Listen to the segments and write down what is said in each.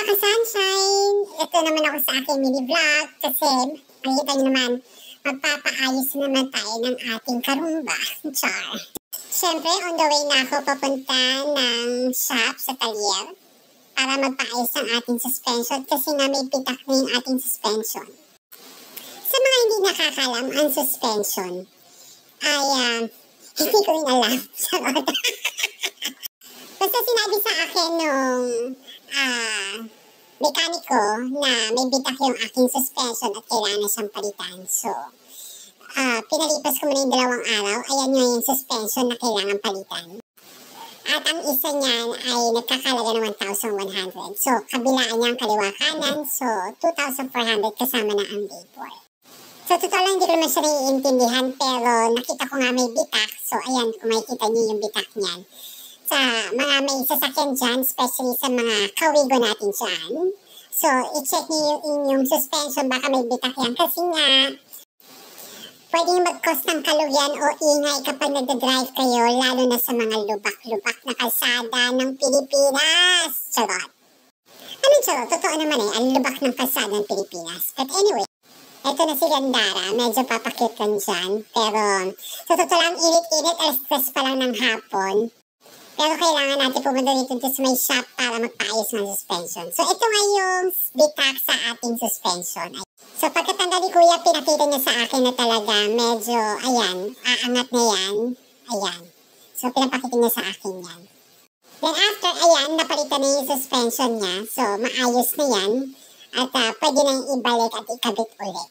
mga ka-sunshine! Ito naman ako sa aking mini vlog kasi makikita nyo naman, magpapaayos naman tayo ng ating karumba. Char! Siyempre, on the way na ako papunta ng shop sa talyer para magpaayos ang ating suspension kasi nga may pitak na yung ating suspension. Sa mga hindi nakakalam, ang suspension ay hindi ko rin alam. Basta sinabi sa akin nung mekaniko na may bitak yung aking suspension at kailangan na siyang palitan. So, pinalipas ko muna yung 2 araw. Ayan yung suspension na kailangan palitan. At ang isa niyan ay nagkakalaga ng 1,100. So, kabilaan niya ang kaliwa kanan. So, 2,400 kasama na ang labor. So, totoo lang hindi ko naman siya naiintindihan pero nakita ko nga may bitak. So, ayan, kung makikita niyo yung bitak niyan. Sa mga may sasakyan dyan, especially sa mga kawigo natin dyan. So, i-check niyo yung inyong suspension, baka may bitak yan. Kasi nga, pwedeng mag-cause ng kalugyan o ingay kapag nagdadrive kayo, lalo na sa mga lubak-lubak na kalsada ng Pilipinas. Charot. Anong charot? Totoo naman ang lubak ng kalsada ng Pilipinas. But anyway, eto na si Gandara, medyo papakit lang dyan. Pero, sa totoo lang, init-init, alas-3 pa lang ng hapon. Pero kailangan natin pumunta dito sa may shop para magpaayos ng suspension. So, ito nga yung bitak sa ating suspension. So, pagkatanda ni Kuya, pinakita niya sa akin na talaga medyo, ayan, aangat na yan. Ayan. So, pinapakita niya sa akin yan. Then after, ayan, napalitan na yung suspension niya. So, maayos na yan. At pwede na yung ibalik at ikabit ulit.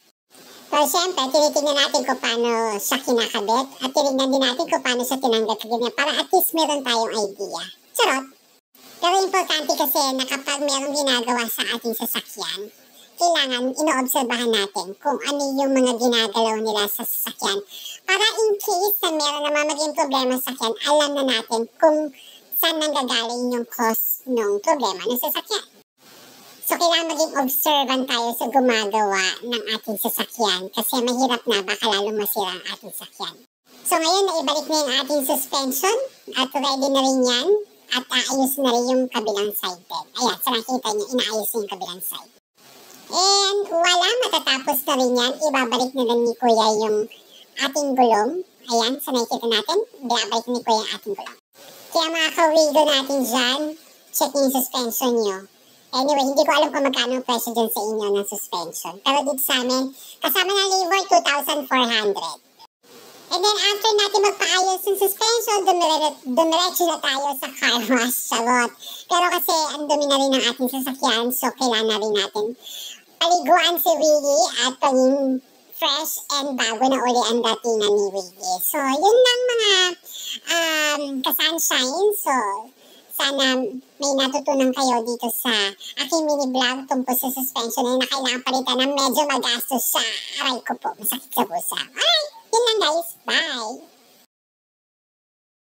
So, syempre, tinitingnan natin kung paano siya kinakabit at tinignan din natin kung paano siya tinanggal niya para at least meron tayong idea. Charot! Pero importante kasi na kapag merong ginagawa sa ating sasakyan, kailangan inoobserbahan natin kung ano yung mga ginagalaw nila sa sasakyan. Para in case na meron naman maging problema sa sasakyan, alam na natin kung saan nanggagaling yung cause ng problema ng sasakyan. So, kailangan maging observant tayo sa gumagawa ng ating sasakyan kasi mahirap na baka lalong masira ang ating sasakyan. So, ngayon, naibalik na yung ating suspension at ready na rin yan at aayos na rin yung kabilang side din. Ayan, so nakita niyo, inaayos yung kabilang side. And wala, matatapos na rin yan. Ibabalik na lang ni Kuya yung ating gulong. Ayan, so nakikita natin, ibabalik ni Kuya yung ating gulong. Kaya mga kawigo natin dyan, check yung suspension nyo. Anyway, hindi ko alam kung magkano ang presyo dyan sa inyo ng suspension. Pero dito sa amin, kasama ng labor, 2,400. And then after natin magpaayos ng suspension, dumiretso na tayo sa car wash, charot. Pero kasi ang dumi na rin ng ating sasakyan, so kailangan na rin natin paliguan si Wiggy at paging fresh and bago na uli ang datingan ni Wiggy. So, yun lang mga ka-sunshine. So, sana may natutunan kayo dito sa aking mini vlog tungkol sa suspension na kailangan palitan na medyo magastos sa aray ko po, masakit sa pusa. Alright, yun lang guys. Bye!